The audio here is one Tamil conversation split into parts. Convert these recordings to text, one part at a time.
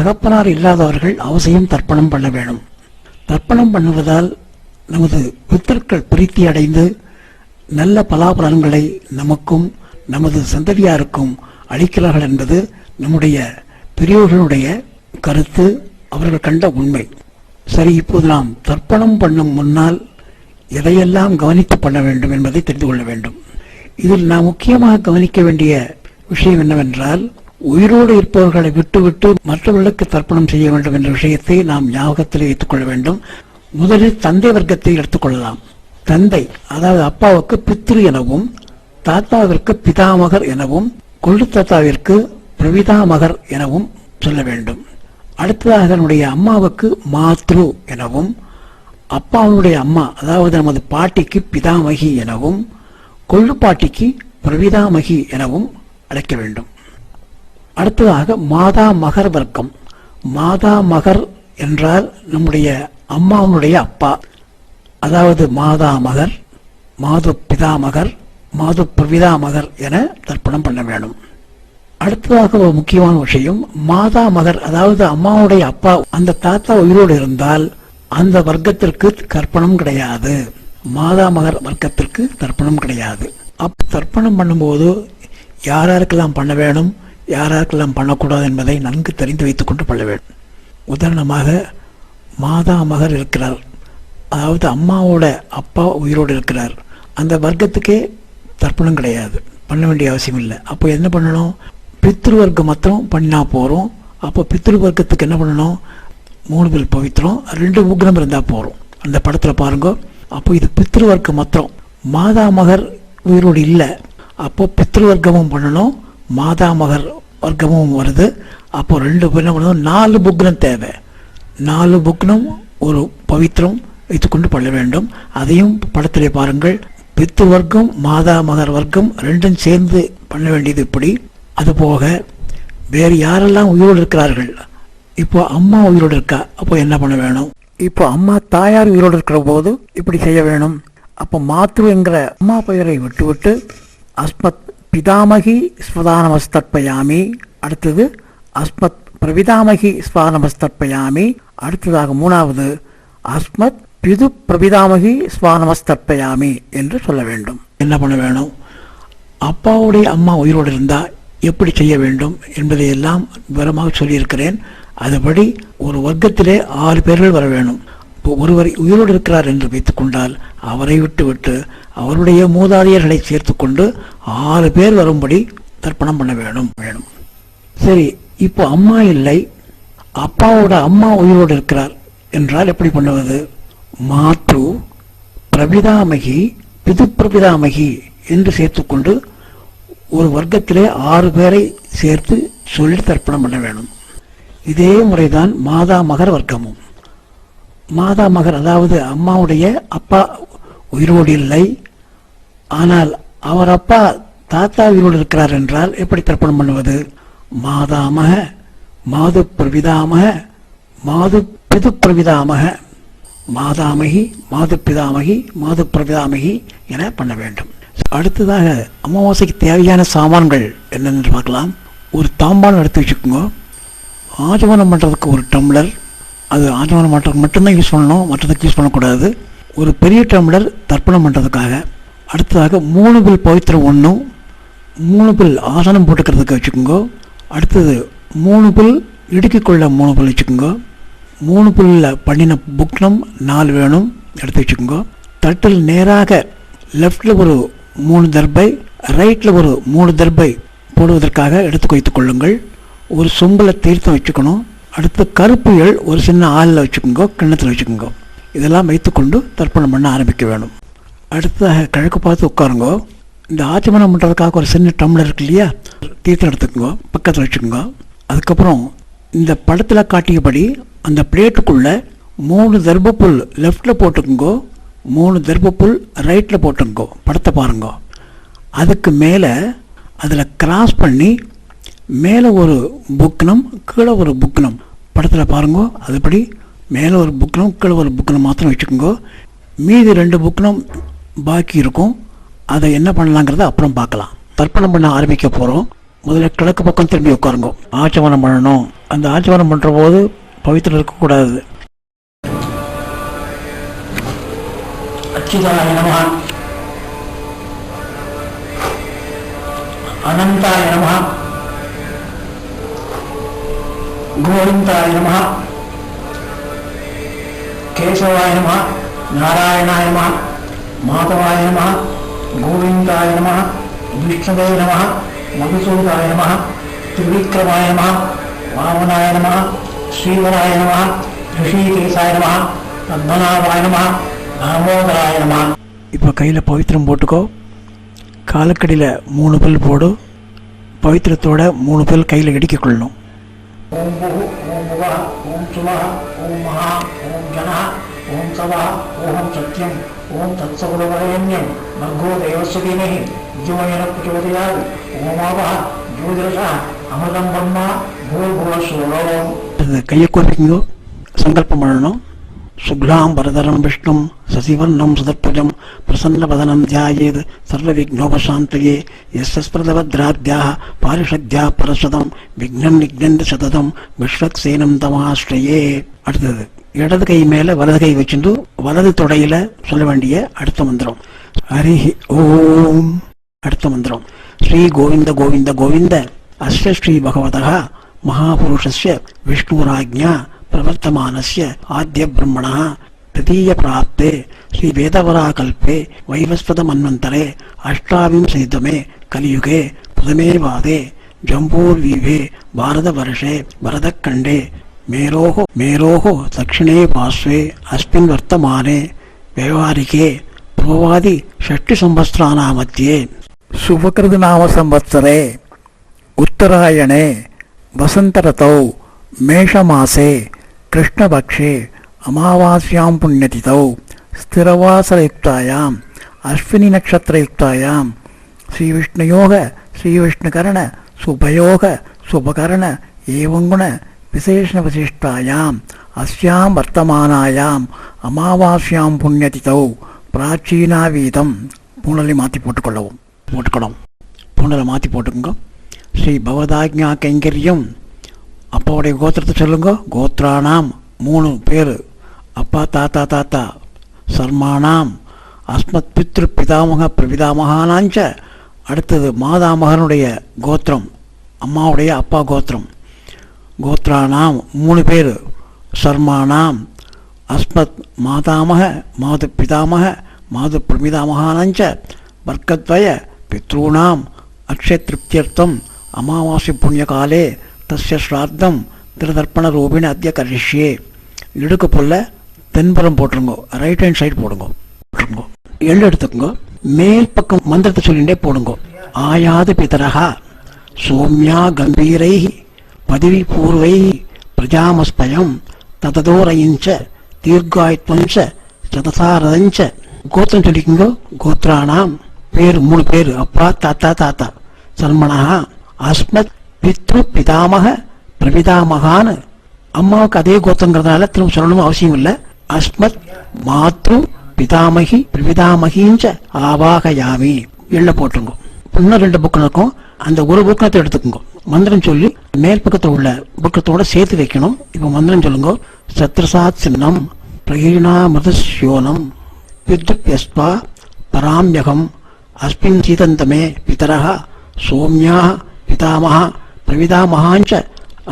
தகப்பனார் இல்லாதவர்கள் அவசியம் தர்ப்பணம் பண்ண வேணும். தர்ப்பணம் பண்ணுவதால் நமது பித்தர்கள் பிரீத்தி அடைந்து நல்ல பலாபலன்களை நமக்கும் நமது சந்ததியாருக்கும் அளிக்கிறார்கள் என்பது நம்முடைய பெரியோர்களுடைய கருத்து, அவர்கள் கண்ட உண்மை. சரி, இப்போது நாம் தர்ப்பணம் பண்ணும் முன்னால் எதையெல்லாம் கவனித்து பண்ண வேண்டும் என்பதை தெரிந்து கொள்ள வேண்டும். இதில் நாம் முக்கியமாக கவனிக்க வேண்டிய விஷயம் என்னவென்றால், உயிரோடு இருப்பவர்களை விட்டுவிட்டு மற்றவர்களுக்கு தர்ப்பணம் செய்ய வேண்டும் என்ற விஷயத்தை நாம் ஞாபகத்தில் வைத்துக் கொள்ள வேண்டும். முதலில் தந்தை வர்க்கத்தை எடுத்துக்கொள்ளலாம். தந்தை, அதாவது அப்பாவுக்கு பித்ரு எனவும், தாத்தாவிற்கு பிதாமகர் எனவும், கொள்ளு தாத்தாவிற்கு பிரவிதாமகர் எனவும் சொல்ல வேண்டும். அடுத்ததாக தன்னுடைய அம்மாவுக்கு மாத்ரு எனவும், அப்பாவுடைய அம்மா அதாவது நமது பாட்டிக்கு பிதாமகி எனவும், கொள்ளு பாட்டிக்கு பிரவிதாமகி எனவும் அழைக்க வேண்டும். அடுத்ததாக மாதா மகர் வர்க்கம். மாதா மகர் என்றால் நம்முடைய அம்மாவுடைய அப்பா, அதாவது மாதா மகர், மாது பிதாமகர், மாது பிரவிதாமகர் என தர்ப்பணம் பண்ண வேண்டும். அடுத்ததாக ஒரு முக்கியமான விஷயம், மாதா மகர் அதாவது அம்மாவுடைய அப்பா, அந்த தாத்தா உயிரோடு இருந்தால் அந்த வர்க்கத்திற்கு தர்ப்பணம் கிடையாது. மாதா மகர் வர்க்கத்திற்கு தர்ப்பணம் கிடையாது. தர்ப்பணம் பண்ணும்போது யாராருக்கெல்லாம் பண்ண வேணும், யாராருக்கெல்லாம் பண்ணக்கூடாது என்பதை நன்கு தெரிந்து வைத்துக் கொண்டு பண்ண வேண்டும். உதாரணமாக, மாதா மகர் இருக்கிறார், அதாவது அம்மாவோட அப்பா உயிரோடு இருக்கிறார், அந்த வர்க்கத்துக்கே தர்ப்பணம் கிடையாது, பண்ண வேண்டிய அவசியம் இல்லை. அப்போ என்ன பண்ணணும், பித்ரு வர்க்கம் மாத்திரம் பண்ணினா போகிறோம். அப்போ பித்ரு வர்க்கத்துக்கு என்ன பண்ணணும், 3 பில் பவித்திரம் 2 உக்ரம் இருந்தால் போகிறோம். அந்த படத்தில் பாருங்க. அப்போ இது பித்ரு வர்க்கம் மாத்திரம், மாதா மகர் உயிரோடு இல்லை. அப்போ பித்ரு வர்க்கமும் பண்ணணும், மாதா மகர் வர்க்கமும் வருது. அப்போ 2 பேர் என்ன பண்ணணும், 4 புக்னம் தேவை. 4 புக்னம் ஒரு பவித்திரம் வைத்துக்கொண்டு பண்ண வேண்டும். அதையும் படத்திலே பாருங்கள். பித்ரு வர்க்கம் மாதா மகர் வர்க்கம் 2ம் சேர்ந்து பண்ண வேண்டியது இப்படி. அதுபோக வேறு யாரெல்லாம் உயிரோடு இருக்கிறார்கள், இப்போ அம்மா உயிரோடு இருக்கா, அப்போ என்ன பண்ண வேணும், இப்போ அம்மா தாயார் உயிரோடு இருக்கிற போது இப்படி செய்ய வேணும். அப்போ மாத்ரு என்கிற அம்மா பெயரை விட்டுவிட்டு அஸ்மத் பிதாமகி ஸ்வதானமஸ்தர்ப்பயாமி, அடுத்தது அஸ்மத் பிரவிதாமகி ஸ்வானமஸ்தர்ப்பயாமி, அடுத்ததாக 3வது அஸ்மத் பிது பிரபிதாமகி ஸ்வானமஸ்தர்ப்பயாமி என்று சொல்ல வேண்டும். என்ன பண்ண வேணும், அப்பாவுடைய அம்மா உயிரோடு இருந்தால் எப்படி செய்ய வேண்டும் என்பதை எல்லாம் விவரமாக சொல்லியிருக்கிறேன். அதுபடி ஒரு வர்க்கத்திலே 6 பேர்கள் வர வேணும். இப்போ ஒருவர் உயிரோடு இருக்கிறார் என்று வைத்துக் கொண்டால் அவரை விட்டு அவருடைய மூதாதையர்களை சேர்த்து கொண்டு 6 பேர் வரும்படி தர்ப்பணம் பண்ண வேணும். சரி, இப்போ அம்மா இல்லை, அப்பாவோட அம்மா உயிரோடு இருக்கிறார் என்றால் எப்படி பண்ணுவது, மாத்ரு பிரபிதாமகி பிது பிரபிதாமகி என்று சேர்த்துக்கொண்டு ஒரு வர்க்கத்திலே 6 பேரை சேர்த்து சொல்லி தர்ப்பணம் பண்ண வேணும். இதே முறைதான் மாதா மகர் வர்க்கமும். மாதா மகர் அதாவது அம்மாவுடைய அப்பா உயிரோடு இல்லை, ஆனால் அவர் அப்பா தாத்தா உயிரோடு இருக்கிறார் என்றால் எப்படி தர்ப்பணம் பண்ணுவது, மாதாமக மாது பிரவிதாமக மாது பிது பிரவிதாமக, மாதாமகி மாது பிதாமகி மாது பிரவிதாமகி என பண்ண வேண்டும். அடுத்ததாக அமாவாசைக்கு தேவையான சாமான்கள் என்னென்று பார்க்கலாம். ஒரு தாம்பாளம் எடுத்து வச்சுக்கோங்க. ஆஜமனம் பண்ணுறதுக்கு ஒரு டம்ளர், அது ஆஜமனம் பண்ணுறதுக்கு மட்டும்தான் யூஸ் பண்ணணும், மற்றதுக்கு யூஸ் பண்ணக்கூடாது. ஒரு பெரிய டம்ளர் தர்ப்பணம் பண்ணுறதுக்காக. அடுத்ததாக 3 பில் பவித்திரம் 1, 3 பில் ஆசனம் போட்டுக்கிறதுக்கு வச்சுக்கோங்க. அடுத்தது 3 பில் இடுக்கிக்கொள்ள 3 பில் வச்சுக்கோங்க. 3 பில்லில் பண்ணின புக்னம் 4 வேணும், எடுத்து வச்சுக்கோங்க. தட்டில் நேராக லெஃப்டில் ஒரு 3 தர்பை, ரைட்டில் ஒரு 3 தர்பை போடுவதற்காக எடுத்து வைத்துக் கொள்ளுங்கள். ஒரு சொம்பில் தீர்த்தம் வச்சுக்கணும். அடுத்து கருப்பு எள் ஒரு சின்ன ஆளில் வச்சுக்கோங்க, கிண்ணத்தில் வச்சுக்கோங்க. இதெல்லாம் வைத்துக்கொண்டு தர்ப்பணம் பண்ண ஆரம்பிக்க வேணும். அடுத்ததாக கிழக்கு பார்த்து உட்காருங்க. இந்த ஆச்சமனம் பண்ணுறதுக்காக ஒரு சின்ன டம்ளர் இருக்கு இல்லையா, தீர்த்தம் எடுத்துக்கோங்க, பக்கத்தில் வச்சுக்கோங்க. அதுக்கப்புறம் இந்த படத்தில் காட்டியபடி அந்த பிளேட்டுக்குள்ளே 3 தர்பப்புல் லெஃப்டில் போட்டுக்கோங்க, 3 தர்பப்புல் ரைட்டில் போட்டுக்கோங்க. படத்தை பாருங்க. அதுக்கு மேலே அதில் கிராஸ் பண்ணி மேலே ஒரு புக்னம் கீழே ஒரு புக்னம், படத்தில் பாருங்க. அதுபடி மேலே ஒரு புக்னம் கீழே ஒரு புக்னம் மாத்திரம் வச்சுக்கோங்க. மீதி 2 புக்னம் பாக்கி இருக்கும். அதை என்ன பண்ணலாங்கிறத அப்புறம் பார்க்கலாம். தர்ப்பணம் பண்ண ஆரம்பிக்க போகிறோம். முதல்ல கிழக்கு பக்கம் திரும்பி உட்காருங்க. ஆச்சமனம் பண்ணணும். அந்த ஆச்சமனம் பண்ற போது பவித்திரம் இருக்கக்கூடாது. அச்சுதாய நமஹ, அனந்தாய நமஹ, கோவிந்தாய நமஹ, கேசவாய நமஹ, நாராயணாய நமஹ, மாதவாய நமஹ, கோவிந்தாய நமஹ, விஷ்ணவே நமஹ, மதுசூதாய நமஹ, திரிவிக்ரமாய நமஹ, வாமனாய நமஹ, ஸ்ரீவராய நமஹ, ரிஷிகேசாய நமஹ, பத்மநாபாய நமஹ, தாமோதராய நமஹ. இப்போ கையில் பவித்திரம் போட்டுக்கோ. காலக்கடியில் 3 பல் போடு. பவித்திரத்தோட 3 பல் கையில் இடிக்க கொள்ளணும். ஓம் புகு, ஓம் புவா, ஓம் சுவா, ஓம் மகா, ஓம் ஜனா, ஓம் சவா, ஓம் சத்யம், ஓம் தத்சகுலவரேண்யம், மர்கோ தேவஸ்வதீமஹி, விஜயன பிரச்சோதயாத், ஓமாவா, ஜோதிரசா, அமிர்தம் பிரம்மா, பூர்புவ சுவரோம். கையை கோர்ப்பிங்கோ. சங்கல்பம் பண்ணணும். சுக்லாம் வரதரம் விஷ்ணும் சசிவர்ணம் சதத்வஜம் பிரசன்னவதனம் தியாயேத் சர்வவிக்னோபசாந்தயே யஸ்ஸ்பிரதவத்ராத்யாः பாரிஷத்யாः பரஸ்வதம் விக்னம் நிக்னந்தி சததம் விஸ்வக்சேனம் தமாஸ்ரயே. அடுத்தது இடது கை மேல வலது கை வச்சுட்டு வலது தொடையில சொல்ல வேண்டிய அடுத்த மந்திரம் ஹரி ஓம். அடுத்த மந்திரம் ஸ்ரீ கோவிந்த கோவிந்த கோவிந்த அஸ்ய ஸ்ரீ பகவதः மகாபுருஷஸ்ய விஷ்ணுராஜ்ஞா प्रवर्तमानस्य आद्य ब्रह्मणः तृतीय प्राप्ते श्री वेदवराकल्पे वैवस्वत मन्वन्तरे अष्टाविंशतितमे कलियुगे प्रथमे वादे जम्बूर्वीभे भारतवर्षे भरतखण्डे मेरोः दक्षिणे पार्श्वे अस्मिन् वर्तमाने व्यवहारिके पूर्वादि षष्टिसंवत्सराणां मध्ये शुभकृतनाम संवत्सरे उत्तरायणे वसन्तऋतौ मेषमासे कृष्णपक्षे अमावास्यां पुण्यतिथौ स्थिरवासरयुक्तायाम् अश्विनी नक्षत्रयुक्तायां श्रीविष्णुयोग श्रीविष्णुकर्ण शुभयोग शुभकर्ण एवं गुण विशेषविशिष्टायाम् अस्यां वर्तमानायाम् अमावास्यां पुण्यतिथौ प्राचीनावीदं पूणली माति போட்டுக்கணும். பூணலை மாற்றி போட்டுக்கோங்க. ஸ்ரீ பவதாஜ்ஞா கைங்கரியம். அப்பாவுடைய கோத்திரத்தை சொல்லுங்க. கோத்ரானாம் 3 பேர். அப்பா தாத்தா தாத்தா. சர்மானாம் அஸ்மத் பித்ரு பிதாமக பிரபிதாமகானாஞ்ச. அடுத்தது மாதாமகனுடைய கோத்திரம், அம்மாவுடைய அப்பா கோத்திரம். கோத்ரானாம் 3 பேர். சர்மானாம் அஸ்மத் மாதாமக மாது பிதாமக மாது பிரபிதாமகானாஞ்ச வர்க்கத்வய பித்ருணாம் அக்ஷய திருப்தியர்த்தம் அமாவாசை புண்ணியகாலே தஸ்ய ஸ்ராத்தம் திருதர்ப்பண ரூபிணி அத்திய கரிஷ்யே. இடுக்கு புல்ல தென்புறம் போட்டுருங்க. ரைட் ஹேண்ட் சைடு போடுங்க. எள்ளு எடுத்துக்கோங்க. மேல் பக்கம் மந்திரத்தை சொல்லிகிட்டே போடுங்க. ஆயாது பிதரஹா சோம்யா கம்பீரை பதவி பூர்வை பிரஜாமஸ்பயம் தததோரயிஞ்ச தீர்காயுத்வஞ்ச சதசாரதஞ்ச. கோத்திரம் சொல்லிக்கோங்க. கோத்ரானாம் பேர் 3 பேர். அப்பா தாத்தா தாத்தா. சர்மணா அஸ்மத் பித்ரு பிதாமக பிரபிதாமகான்னு. அம்மாவுக்கு அதே கோத்திரங்கிறதுனால திரும்ப சொல்லணும் அவசியம் இல்லை. அஸ்மத் மாத்ரு பிதாமகி பிரபிதாமகிஞ்ச ஆவாகயாமி. எள்ள போட்டுருங்க. இன்னும் 2 புக்கம் இருக்கும். அந்த ஒரு புக்கத்தை எடுத்துக்கோங்க. மந்திரம் சொல்லி மேல் பக்கத்தில் உள்ள புக்கத்தோட சேர்த்து வைக்கணும். இப்போ மந்திரம் சொல்லுங்க. சத்ரசாத் சின்னம் பிரகீணாமிருதஸ்யோனம் வித்யுப்யஸ்வா பராம்யகம் அஸ்மின் சீதந்தமே பிதரஹ சோம்யா பிதாமஹ பிரவிதாமகாஞ்ச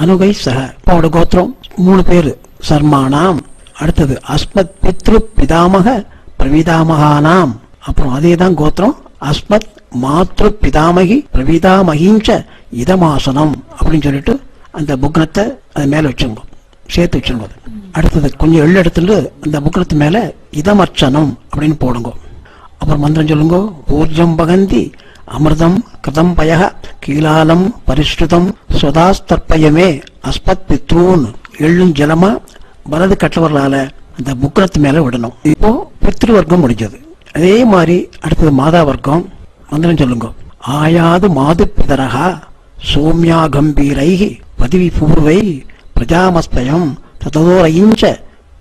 அனுகை சக. அப்பாவோட கோத்திரம் 3 பேர். சர்மானாம். அடுத்தது அஸ்மத் பித்ரு பிதாமக பிரவிதாமகானாம். அப்புறம் அதே தான் கோத்திரம். அஸ்மத் மாத்ரு பிதாமகி பிரவிதாமகிஞ்ச இதமாசனம் அப்படின்னு சொல்லிட்டு அந்த புக்னத்தை அது மேலே வச்சுங்க. சேர்த்து வச்சுங்க. அடுத்தது கொஞ்சம் எள்ளு எடுத்துட்டு அந்த புக்னத்து மேலே இதமர்ச்சனம் அப்படின்னு போடுங்க. அப்புறம் மந்திரம் சொல்லுங்க. ஊர்ஜம் பகந்தி அமிர்தம் கிருதம் பய கீலாலம் பரிஷ்ருதம் ஸ்வதாஸ்தர்ப்பயமே அஸ்மத் பித்ரூன். எள்ளும் ஜலமா வலது கட்டவர்களால அந்த புக்னத்து மேல விடணும். இப்போ பித்ரு வர்க்கம் முடிஞ்சது. அதே மாதிரி அடுத்தது மாதா வர்க்கம். மந்திரம் சொல்லுங்க. ஆயாது மாது பிதரஹா சோம்யா கம்பீரை பதவி பூர்வை பிரஜாமஸ்பயம் ததோரயிஞ்ச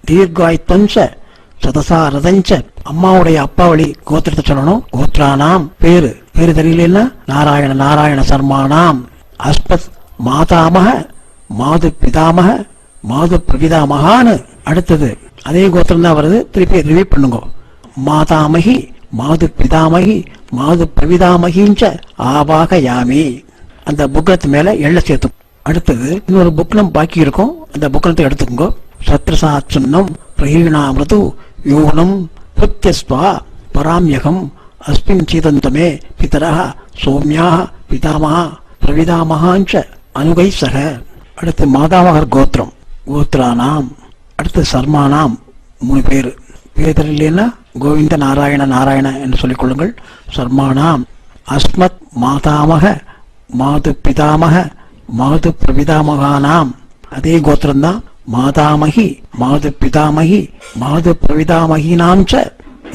தீர்காயுத்வஞ்ச சதசாரதஞ்ச. அம்மாவுடைய அப்பா வழி கோத்திரத்தை சொல்லணும். கோத்ரானாம் பேரு தெரியலன்னா நாராயண நாராயண சர்மானாம் அஸ்மத் மாதாமக மாது பிதாமக மாது பிரபிதாமகான்னு அடுத்தது அதே கோத்திரம் தான் வருது. திருப்பி ரிவ்யூ பண்ணுங்க. மாதாமகி மாது பிதாமகி மாது பிரபிதாமகின்ற ஆபாக யாமி. அந்த புக்கத்து மேல எள்ள சேர்த்து. அடுத்தது இன்னொரு புக்னம் பாக்கி இருக்கும். அந்த புக்கனத்தை எடுத்துக்கோங்க. சத்ரசாட்சன்னம் பிரஹீணாமிருது யோனம் பிரத்யஸ்வா பராம்யகம் அஸ்மின் சீதந்தமே பிதரஹ சோம்யாக பிதாமகா பிரவிதாமகாஞ்ச அனுகை சக. அடுத்து மாதாமகர் கோத்திரம். கோத்ரானாம் அடுத்து சர்மானாம் 3 பேர். பேர் தெரியலன்னா கோவிந்த நாராயண நாராயண என்று சொல்லிக் கொள்ளுங்கள். சர்மானாம் அஸ்மத் மாதாமக மாது பிதாமக மாது பிரபிதாமகானாம். அதே கோத்திரம்தான். மாதாமகி மாது பிதாமகி மாது பிரவிதாமகினாம்ச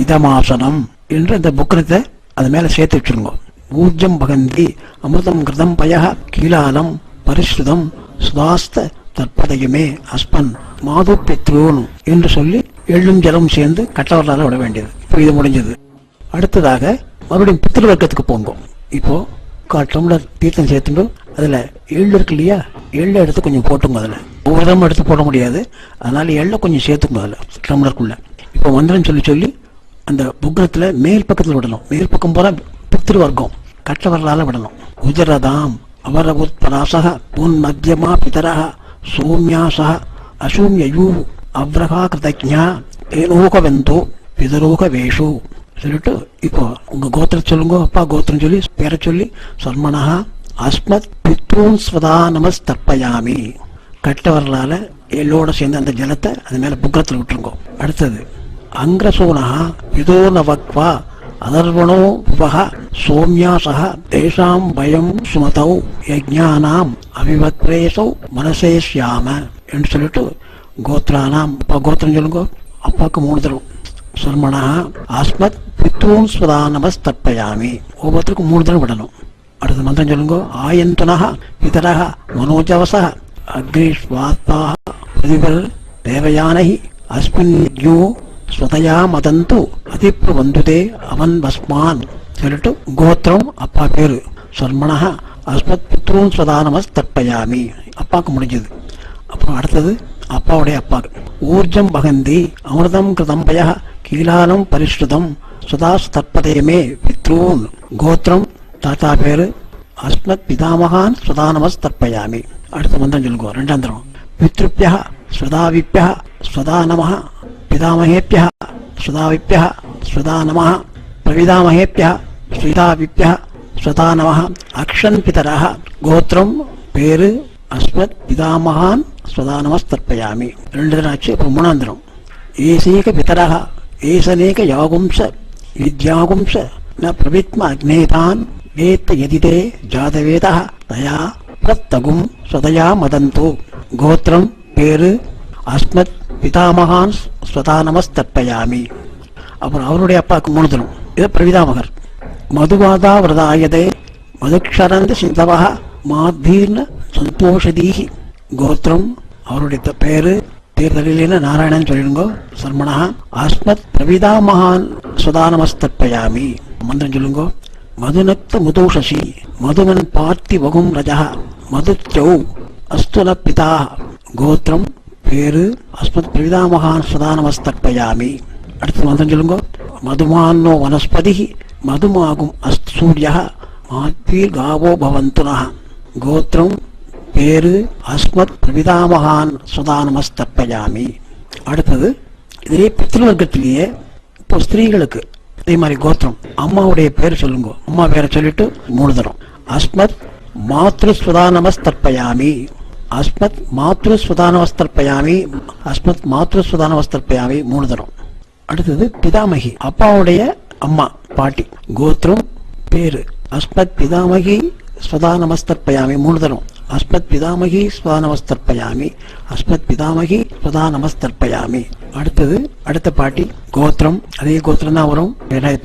இதமாசனம் என்று இந்த புக்கனத்தை அது மேல சேர்த்து வச்சிருங்க. ஊர்ஜம் பகந்தி அமிர்தம் கிருதம் பய கீழாலம் பரிசுதம் சுதாஸ்த தற்பதையுமே அஸ்பன் மாது பெத்ரூன் என்று சொல்லி எள்ளும் ஜலம் சேர்ந்து கட்டவர்களால் விட வேண்டியது. இப்போ இது முடிஞ்சது. அடுத்ததாக மறுபடியும் பித்திரு வர்க்கத்துக்கு போங்க. இப்போ 1/4 டம்ளர் தீர்த்தம் சேர்த்துட்டு அதுல எள்ளு இருக்கு இல்லையா, எள்ளை எடுத்து கொஞ்சம் போட்டுங்க. அதுல ஒவ்வொரு தரம் எடுத்து போட முடியாது, அதனால எள்ளை கொஞ்சம் சேர்த்துங்க அதுல டம்ளருக்குள்ள. இப்போ மந்திரம் சொல்லி சொல்லி அந்த புக்னத்துல மேல் பக்கத்துல விடணும். மேல் பக்கம் போல பித்திரு வர்க்கம் கட்டவர்களால விடணும். உஜரதாம் அவர உத்பராசக புன் மத்தியமா பிதரக சோம்யாசக அசூம்யயூ அவ்ரகா கிருதஜா ஏனோகவெந்தோ பிதரோக வேஷு சொல்லிட்டு இப்போ உங்க கோத்திரம் சொல்லுங்க. அப்பா கோத்திரம் சொல்லி பேரை சொல்லி சர்மனா அஸ்மத் பித்ரூன் ஸ்வதா நமஸ்தர்ப்பயாமி. கட்டவர்களால எல்லோட சேர்ந்து அந்த ஜலத்தை அது மேல புக்கத்தில் விட்டுருங்க. அடுத்தது அங்கிரசோனா இதோ நவக்வா அதர்வணோ வஹ சோம்யாசக தேஷாம் பயம் சுமதௌ யஜ்ஞானாம் அவிவத்ரேசௌ மனசேஷ்யாம என்று சொல்லிட்டு கோத்ரானாம். அப்பா கோத்திரம் சொல்லுங்க. அப்பாவுக்கு 3 தரம். சர்மனா அஸ்மத் பித்ரூன் ஸ்வதா நமஸ்தர்ப்பயாமி. ஒவ்வொருத்தருக்கும் 3 தரம் விடணும். அடுத்த மந்திரம் சொல்லுங்க. ஆயந்தனஹ பிதரஹ மனோஜவசஹ அக்னிஸ்வாத்தாக பிரதிபல் தேவயானஹி அஸ்மின் யோ ஸ்வதயா மதந்து அதிப்ரவந்துதே அவன் வஸ்மான் சொல்லிட்டு கோத்திரம் அப்பா பேரு சர்மனஹ அஸ்மத் பித்ரூன் ஸ்வதா நமஸ்தர்ப்பயாமி. அப்பாவுக்கு முடிஞ்சது. அப்புறம் அடுத்தது அப்பாவுடைய அப்பாவுக்கு ஊர்ஜம் பகந்தி அமிர்தம் கிருதம் பய கீழாலம் பரிஷ்ருதம் சுதாஸ் தற்பதயமே பித்ரூன். கோத்திரம் தாத்தா பேரு அஸ்மத் பிதாமகான் சுதானமஸ் தர்ப்பயாமி. அடுத்த மந்திரம் சொல்லுங்க. 2ஆம் தரம். பித்ருப்யா ஸ்வதாவிப்யா ஸ்வதா நமஹ பிதாமகேப்யா ஸ்வதாவிப்யா ஸ்வதா நமஹ பிரவிதாமகேப்யா ஸ்வதாவிப்யா ஸ்வதா நமஹ அக்ஷன் பிதரஹ. கோத்திரம் பேரு அஸ்மத் பிதாமகான் ஸ்வதா நமஸ்தர்ப்பயாமி. 2 தரம் ஆச்சு. இப்போ 3ஆம் தரம். ஏசேக பிதரஹ ஏசனேக யாகும்ச வித்யாகும்ச ந பிரவித்ம அக்னேதான் வேத்த யதிதே ஜாதவேதஹ தயா பிரத்தகும் ஸ்வதயா மதந்து. கோத்திரம் பேரு அஸ்மத் பிதாமகான் ஸ்வதா நமஸ்தர்ப்பயாமி. அப்புறம் அவருடைய அப்பாவுக்கு 3 தரம். இது பிரவிதாமகர். மதுவாதா விரதாயதே மதுக்ஷரந்த சிந்தவஹ மாத்தீர்ண சந்தோஷதீஹி. கோத்திரம் அவருடைய பேரு தேர்தலில் நாராயணன் சொல்லிடுங்க. சர்மனா அஸ்மத் பிரவிதாமகான் ஸ்வதா நமஸ்தர்ப்பயாமி. மந்திரம் சொல்லுங்க. மதுநக்த முதோஷசி மதுமன் பார்த்தி வகும் ரஜா மதுச்சௌ அஸ்துன பிதா. கோத்திரம் பேரு அஸ்மத் பிரவிதாமகான் ஸ்வதா நமஸ்தர்ப்பயாமி. அடுத்த மந்திரம் சொல்லுங்க. மதுமானோ வனஸ்பதி மதுமாகும் அஸ்து சூரிய மாத்வீர் காவோ பவந்துனஹ. கோத்திரம் பேரு அஸ்மத் பிரவிதாமகான் ஸ்வதா நமஸ்தர்ப்பயாமி. அடுத்தது இதே பித்ருவர்க்கத்திலேயே இப்போ ஸ்திரீகளுக்கு அதே மாதிரி கோத்திரம் அம்மாவுடைய பேர் சொல்லுங்க. அம்மா பேரை சொல்லிட்டு 3 தரம். அஸ்மத் மாத்ரு ஸ்வதா நமஸ்தர்ப்பயாமி. அஸ்மத் மாத்ரு ஸ்வதா நமஸ்தர்ப்பயாமி. அஸ்மத் மாத்ரு ஸ்வதா நமஸ்தர்ப்பயாமி 3 தரம். அடுத்தது பிதாமகி அப்பாவுடைய அம்மா பாட்டி. கோத்திரம் பேரு அஸ்மத் பிதாமகி ஸ்வதா நமஸ்தர்ப்பயாமி 3 தரம். அஸ்மத் பிதாமகி ஸ்வதா நமஸ்தர்ப்பயாமி. அஸ்மத் பிதாமகி ஸ்வதா நமஸ்தர்ப்பயாமி. அடுத்தது அடுத்த பாட்டி. கோத்திரம் அதே கோத்திரம் தான் வரும்.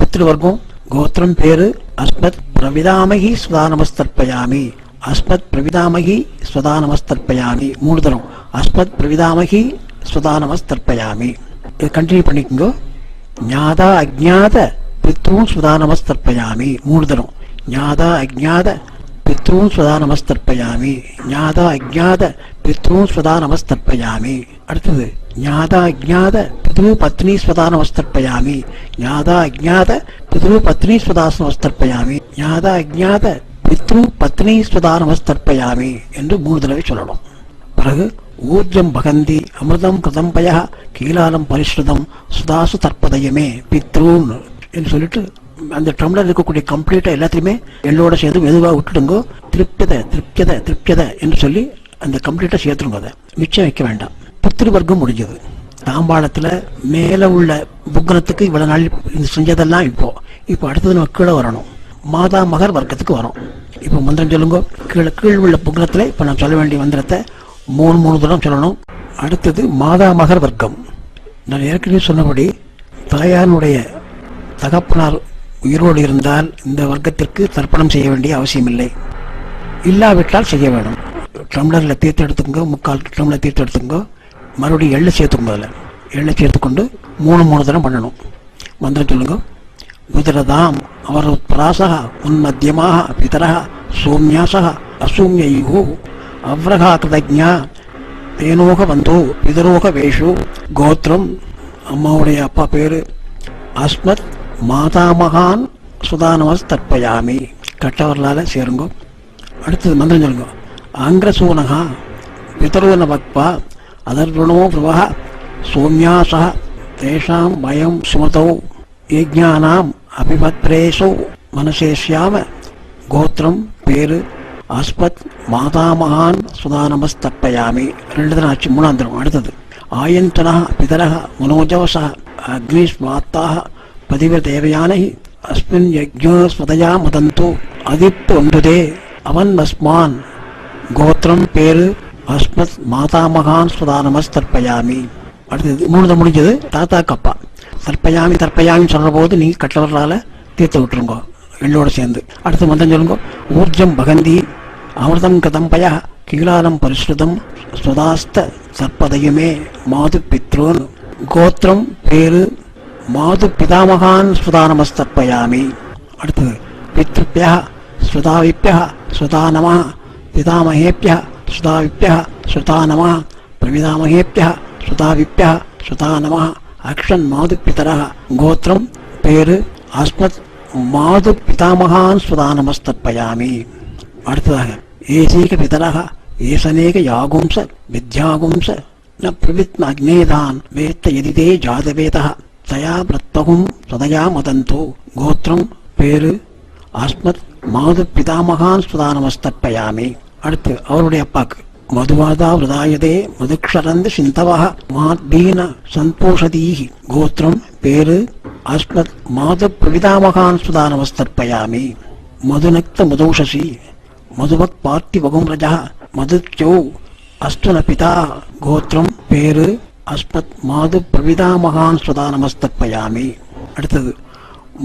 பித்ரு வர்க்கம். கோத்திரம் பேரு அஸ்மத் பிரவிதாமகி ஸ்வதா நமஸ்தர்ப்பயாமி. அஸ்மத் பிரவிதாமகி ஸ்வதா நமஸ்தர்ப்பயாமி 3 தரம். அஸ்மத் பிரவிதாமகி ஸ்வதா நமஸ்தர்ப்பயாமி. இதை கண்டினியூ பண்ணிக்கோங்க. ஞாதா அஜ்ஞாத பித்ரூன் ஸ்வதா நமஸ்தர்ப்பயாமி 3 தரம். ஞாதா அஜ்ஞாத பித்ரூன் ஸ்வதா நமஸ்தர்ப்பயாமி. ஞாதா அஜ்ஞாத பித்ரூன் ஸ்வதா நமஸ்தர்ப்பயாமி. அடுத்தது ஞாதா அஜ்ஞாத பித்ரு பத்னி ஸ்வதா நமஸ்தர்ப்பயாமி. ஞாதா அஜ்ஞாத பித்ரு பத்னி ஸ்வதா நமஸ்தர்ப்பயாமி. ஞாதா அஜ்ஞாத பித்ரு பத்னி ஸ்வதா நமஸ்தர்ப்பயாமி என்று 3 தடவை சொல்லணும். பிறகு ஊர்ஜம் பகந்தி அமிர்தம் கிருதம்பய கீலாலம் பரிஸ்ருதம் சுதாசு தற்பதயமே பித்ரூன் என்று சொல்லிட்டு அந்த டம்ளர் இருக்கக்கூடிய கம்ப்ளீட்டா எல்லாத்தையுமே எள்ளோட சேர்த்து மெதுவாக விட்டுடுங்கோ. திருப்தியத திருப்தியத திருப்தியத என்று சொல்லி அந்த கம்ப்ளீட்டா சேர்த்துருங்க. அதை மிச்சம் வைக்க வேண்டாம். பித்ருவர்க்கம் முடிஞ்சது. தாம்பாளத்துல மேல உள்ள புக்கனத்துக்கு இவ்வளவு நாள் செஞ்சதெல்லாம் இப்போ அடுத்தது நம்ம கீழே வரணும். மாதா மகர் வர்க்கத்துக்கு வரும். இப்போ மந்திரம் சொல்லுங்க. கீழ் உள்ள புக்கனத்துல இப்ப நான் சொல்ல வேண்டிய மந்திரத்தை 3 தடவை சொல்லணும். அடுத்தது மாதா மகர் வர்க்கம். நான் ஏற்கனவே சொன்னபடி தாயாருடைய தகப்பனார் உயிரோடு இருந்தால் இந்த வர்க்கத்திற்கு தர்ப்பணம் செய்ய வேண்டிய அவசியம் இல்லை. இல்லாவிட்டால் செய்ய வேணும். டம்ளரில் தீர்த்து எடுத்துக்கோ, 3/4 டம்ளர் தீர்த்து எடுத்துக்கோ, மறுபடியும் எள்ளு சேர்த்துக்கோங்க. அதில் எள்ளை சேர்த்துக்கொண்டு 3 தடவை பண்ணணும். மந்திரம் சொல்லுங்க. விதரதாம் அவர் பிராசா உன்மத்தியமாக பிதரா சோம்யாசா அசூமியோ அவ்ரகா கிருதஜா தேனோக வந்தோ பிதரோக வேஷு. கோத்திரம் அம்மாவுடைய அப்பா பேரு அஸ்மத் மாதாமகான் சுதானமஸ் தற்பயாமி. கட்டவர்களால் சேருங்கோ. அடுத்தது மந்திரம் சொல்லுங்க. ஆங்கிரசூனகா பிதரோன பக்வா அதர்வணோ பிரவா சோம்யாசா தேஷாம் பயம் சுமதோ யஜ்ஞானாம் அபிபத்ரேசோ மனசேஷ்யாம. கோத்திரம் பேரு அஸ்மத் மாதாமகான் சுதானமஸ் தற்பயாமி. 2 தடவை ஆச்சு. 3ஆம் தடவை. அடுத்தது ஆயந்தனா பிதரக மனோஜவசா அக்னிஸ்மாத்தாக பதிவதேவயானை அஸ்மின் யஜ்ஞஸ்வதயா மதந்தோ அதிப்து ஒன்றுதே அவன் மஸ்மான். கோத்திரம் பேரு அஸ்மத் மாதாமகான் சுதானமஸ் தற்பயாமி. அடுத்தது 3 முடிஞ்சது. தாத்தா கப்பா தற்பயாமி தற்பயாமி சொல்ற போது நீங்க கட்டவர்களால தீர்த்து விட்டுருங்க எள்ளோட சேர்ந்து. அடுத்த மந்திரம் சொல்லுங்க. ஊர்ஜம் பகந்தி அமிர்தம் கதம்பய கீலாலம் பரிஸ்ருதம் சுதாஸ்த சற்பதயமே மாது பித்ரோன். கோத்திரம் பேரு மாது பிதாமகான் சுதானமஸ்தர்ப்பயாமி. அடுத்தது பித்ருப்யா சுதாவிப்யா சுதானமா பிதாமகேப்யா சுதாவிப்யா சுதானமா பிரவிதாமகேப்யா சுதாவிப்யா சுதானமா அக்ஷன் மாது பிதரா. கோத்திரம் பேரு அஸ்மத் மாது பிதாமகான் சுதானமஸ்தர்ப்பயாமி. அடுத்ததாக ஏசீக பிதரக ஏசனேக யாகும்ச வித்யாகும்ச ந பிரவித்ன அக்னேதான் வேத்த எதிதே ஜாதவேதா தயா பிரத்வகும் சதயா மதந்தோ. கோத்திரம் பேரு அஸ்மத் மாது பிதாமகான் சுதானமஸ்தர்ப்பயாமி. அடுத்து அவருடைய அப்பாக்கு மதுவாதா விரதாயதே மதுக்ஷரந்து சிந்தவா மாத்பீன சந்தோஷதீஹி. கோத்திரம் பேரு அஸ்மத் மாது பிரவிதாமகான் சுதானமஸ்தர்ப்பயாமி. மதுநக்த மதுஷசி மதுவக் பார்த்திவகும் ரஜா மதுச்சோ அஸ்துன பிதா. கோத்திரம் பேரு அஸ்மத் மாது பிரவிதாமகான் சுதானமஸ்தர்ப்பயாமி. அடுத்தது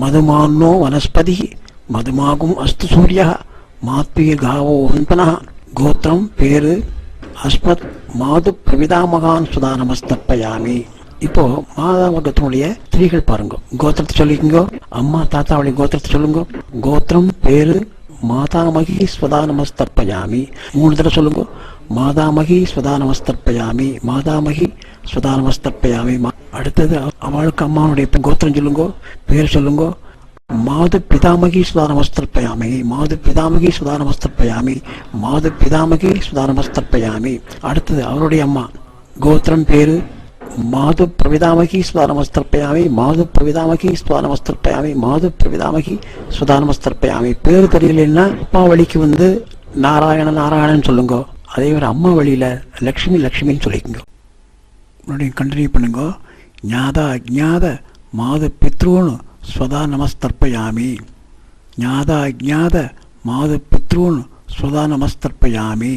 மதுமான்னோ வனஸ்பதி மதுமாகும் அஸ்து சூரிய மாத்பீர்காவோ வன்பன. கோத்திரம் பேரு அஸ்மத் மாது பிரவிதாமகான் சுதானமஸ்தர்ப்பயாமி. இப்போ மாதா வர்க்கத்தினுடைய ஸ்திரீகள் பாருங்க. கோத்திரத்தை சொல்லிக்கோ. அம்மா தாத்தாவுடைய கோத்திரத்தை சொல்லுங்க. கோத்திரம் பேரு மாதாமகி ஸ்வதானமஸ்தர்ப்பயாமி. 3 தடவை சொல்லுங்க. மாதாமகி ஸ்வதானமஸ்தர்ப்பயாமி மாதாமகி ஸ்வதானமஸ்தர்ப்பயாமி. அடுத்தது அவளுக்கு அம்மாவுடைய கோத்திரம் சொல்லுங்க, பேர் சொல்லுங்க. மாது பிதாமகி சுதானமஸ்தர்ப்பயாமி மாது பிதாமகி சுதானமஸ்தர்ப்பயாமி மாது பிதாமகி சுதானமஸ்தர்ப்பயாமி. அடுத்தது அவருடைய அம்மா கோத்திரம் பேரு மாது பிரவிதாமகி சுதானமஸ்தர்ப்பயாமி மாது பிரவிதாமகி சுதானமஸ்தர்ப்பயாமி மாது பிரவிதாமகி சுதானமஸ்தர்ப்பயாமி. பேரு தெரியலன்னா அப்பா வழிக்கு நாராயணன் நாராயணன் சொல்லுங்க. அதே மாதிரி அம்மா வழியில லக்ஷ்மி லக்ஷ்மின்னு சொல்லிக்கோங்க. மறுபடியும் கண்டினியூ பண்ணுங்க. ஞாதா அஜ்ஞாத மாது பித்ரூன் ஸ்வதா நமஸ்தர்ப்பயாமி. ஞாதா அஜ்ஞாத மாது பித்ரூன் ஸ்வதா நமஸ்தர்ப்பயாமி.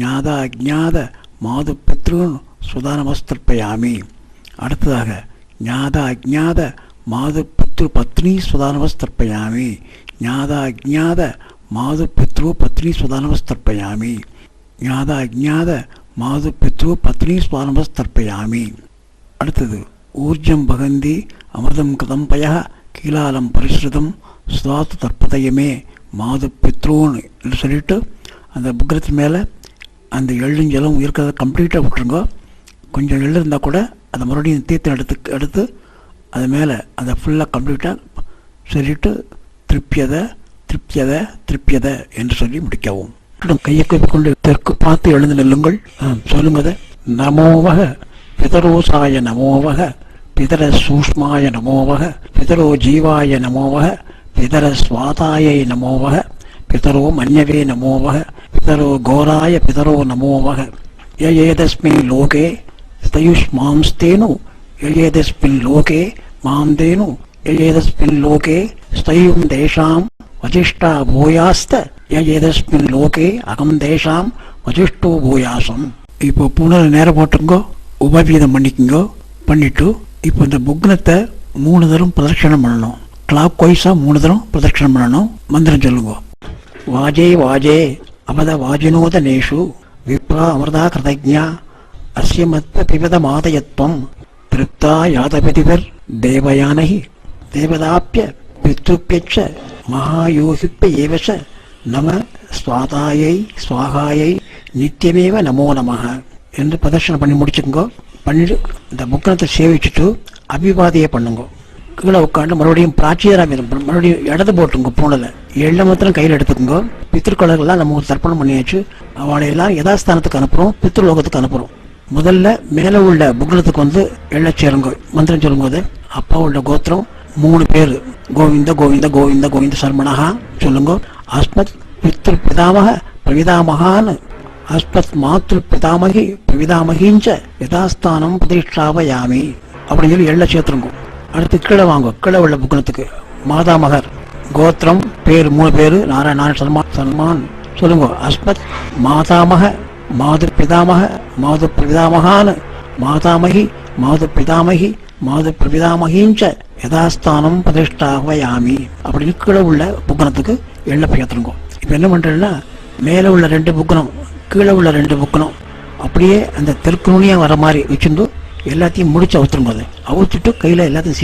ஞாதா அஜ்ஞாத மாது பித்ரூன் ஸ்வதா நமஸ்தர்ப்பயாமி. அடுத்ததாக ஞாதா அஜ்ஞாத மாது பித்ரு பத்னி ஸ்வதா நமஸ்தர்ப்பயாமி. ஞாதா அஜ்ஞாத மாது பித்ரு பத்னி ஸ்வதா நமஸ்தர்ப்பயாமி. ஞாதா அஜ்ஞாத மாது பித்ரு பத்னி ஸ்வதா நமஸ்தர்ப்பயாமி. அடுத்தது ஊர்ஜம் பகந்தி அமிர்தம் கிருதம்பய கீலாலம் பரிஸ்ருதம் சுதாத்து தற்பதயமே மாது பித்ரூன் என்று சொல்லிட்டு அந்த புக்கிரத்து மேலே அந்த எள்ளும் ஜலம் இருக்கிறத கம்ப்ளீட்டாக விட்டுருங்க. கொஞ்சம் எள்ளு இருந்தால் கூட அதை மறுபடியும் தீர்த்தம் எடுத்து அது மேலே அதை ஃபுல்லாக கம்ப்ளீட்டாக சொல்லிட்டு திருப்பியதை என்று சொல்லி முடிக்கவும். கையை கொண்டு தெற்கு பார்த்து எழுந்து நில்லுங்கள். சொல்லுங்க. நமோவக பிதரோசாய நமோவக பிதர சூஷ்மாய நமோவக பிதரோ ஜீவாய நமோவக பிதர ஸ்வாதாயை நமோவக பிதரோ மன்யவே நமோவக பிதரோ கோராய பிதரோ நமோவக யேதஸ்மின் லோகே ஸ்தயுஷ்மாம்ஸ்தேனு யேதஸ்மின் லோகே மாம்தேனு யேதஸ்மின் லோகே ஸ்தயும் தேஷாம் வசிஷ்டா பூயாஸ்த யேதஸ்மின் லோகே அகம் தேஷாம் வசிஷ்டோ பூயாசம். இப்போ புனர் நேரம் போட்டுங்கோ, உபவீதம் பண்ணிக்கோங்க. பண்ணிட்டு இப்போ இந்த புக்னத்தை 3 தரம் பிரதட்சணம் பண்ணணும். கிளாக் வைஸா 3 தரம் பிரதட்சணம் பண்ணணும். மந்திரம் சொல்லுங்க. வாஜே வாஜே அபத வாஜினோத நேஷு விப்ரா அமிர்தா கிருதஜ்ஞா அஸ்ய மத்வ பிபத மாதயத்வம் திருப்தா யாதபதிவர் தேவயானஹி தேவதாப்பிய பித்ருப்யச்ச மகாயோகிப்ப ஏவச நம ஸ்வாதாயை ஸ்வாகாயை நித்தியமேவ நமோ நமக என்று பிரதர்ஷனம் பண்ணி முடிச்சுக்கோங்க. பண்ணிட்டு இந்த புக்கனத்தை சேவிச்சுட்டு அபிவாதியை பண்ணுங்க. கீழே உட்காந்து மறுபடியும் பிராச்சியராக மறுபடியும் இடது போட்டுங்க. பூனில் எள்ள மாத்திரம் கையில் எடுத்துக்கோங்க. பித்ருக்கலர்கள்லாம் நம்ம தர்ப்பணம் பண்ணியாச்சு. அவளையெல்லாம் யதாஸ்தானத்துக்கு அனுப்புகிறோம், பித்ருலோகத்துக்கு அனுப்புகிறோம். முதல்ல மேலே உள்ள புக்னத்துக்கு வந்து எள்ள சேருங்க. மந்திரம் சொல்லும்போது அப்பாவோட கோத்திரம் 3 பேர் கோவிந்த கோவிந்த கோவிந்த கோவிந்த சர்மணஹா சொல்லுங்க. அஸ்மத் பித்ரு பிதாமக பிரவிதாமகான்னு அஸ்மத் மாத்ரு பிதாமகி பிரவிதாமகிஞ்ச யதாஸ்தானம் பிரதிஷ்டாவயாமி அப்படின்னு சொல்லி எள்ள சேர்த்துருங்க. அடுத்து கீழே வாங்க. கீழே உள்ள புக்கணத்துக்கு மாதாமகர் கோத்திரம் பேர் 3 பேர் நாராயண சல்மான் சொல்லுங்க. அஸ்மத் மாதாமக மாது பிதாமக மாது பிரவிதாமகான்னு மாதாமகி மாது பிதாமகி மாது பிரவிதாமகிஞ்ச யதாஸ்தானம் பிரதிஷ்டாவயாமி அப்படின்னு கீழே உள்ள புக்கணத்துக்கு எள்ள சேர்த்துருங்க. இப்போ என்ன பண்ணுறேன்னா மேலே உள்ள 2 புக்கணம் கீழே உள்ள 2 புக்கணம் அப்படியே அந்த தெற்கு நுனியாக வர மாதிரி வச்சுட்டு எல்லாத்தையும் முடிச்சு அவுத்துருங்க. அதை அவுத்துட்டு கையில் எல்லாத்தையும்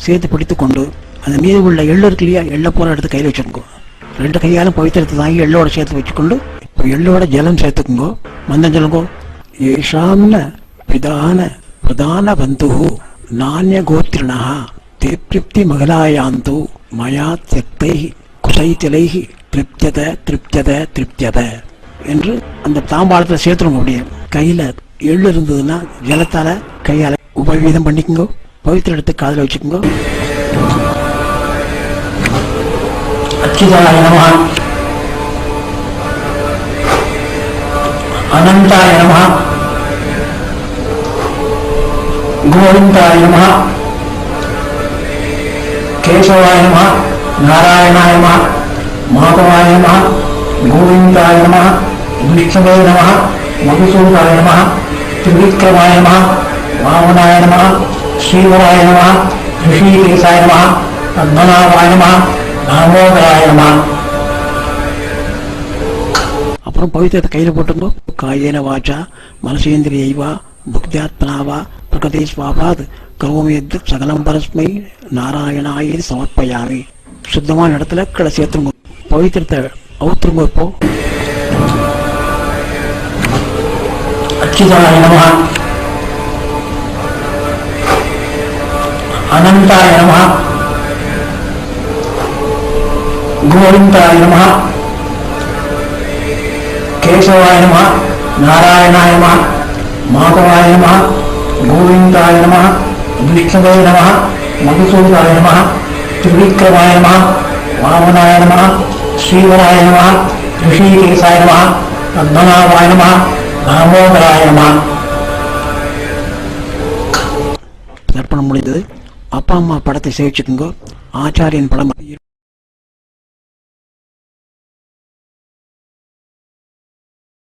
சேர்த்து பிடித்து கொண்டு அந்த மீது உள்ள எள்ளு இருக்கு இல்லையா, எள்ள போகிற எடுத்து கையில் வச்சுருக்கோம். 2 கையாலும் பவித்திரத்தை தாங்கி எள்ளோட சேர்த்து வச்சுக்கொண்டு இப்போ எள்ளோட ஜலம் சேர்த்துக்குங்கோ. மந்தம் சொல்லுங்கோ. ஏஷாம்ன பிதான பிரதான பந்து நானிய கோத்திரிணா திருப்தி மகளாயாந்து மயா தியக்தை குசைத்திலை திருப்தியத என்று அந்த தாம்பாளத்தில் சேர்த்துருங்க. அப்படியே கையில் எள்ளு இருந்ததுன்னா ஜலத்தால கையால உபவீதம் பண்ணிக்கோங்க. பவித்திர எடுத்து காதில் வச்சுக்கோங்க. அச்சுதாய நமஹ அனந்தாய நமஹ கோவிந்தாய நமஹ கேசவாய நமஹ நாராயணாய நமஹ மாதவாய நமஹ கோவிந்தாய நமஹ விஷ்ணவே நமஹ மதுசூதாய நமஹ திரிவிக்ரமாய நமஹ வாமனாய நமஹ ஸ்ரீவராய நமஹ ரிஷிகேசாய நமஹ பத்மநாபாய நமஹ தாமோதராய நமஹ. அப்புறம் பவித்திரத்தை கையில் போட்டுங்கோ. காயேன வாச்சா மனசேந்திரியைவா புக்தியாத்மனாவா பிரகதே ஸ்வாபாத் கரோமி சகலம் பரஸ்மை நாராயணாயை சமர்ப்பயாமி. சுத்தமான இடத்துல கீழே சேர்த்துருங்க. பவித்திரத்தை அவுத்துருங்க. இப்போ அச்சுதாய நமஹ அனந்தாய நமஹ கோவிந்தாய நமஹ கேசவாய நமஹ நாராயணாய நமஹ மாதவாய நமஹ கோவிந்தாய நமஹ விஷ்ணவே நமஹ மதுசூதாய நமஹ திரிவிக்ரமாய நமஹ வாமனாய நமஹ ஸ்ரீவராய நமஹ ரிஷிகேசாய நமஹ பத்மநாபாய நமஹ தாமோதராய நமஹ. தர்ப்பணம் முடிந்தது. அப்பா அம்மா படத்தை சேவிச்சுக்குங்க. ஆச்சாரியன் படம்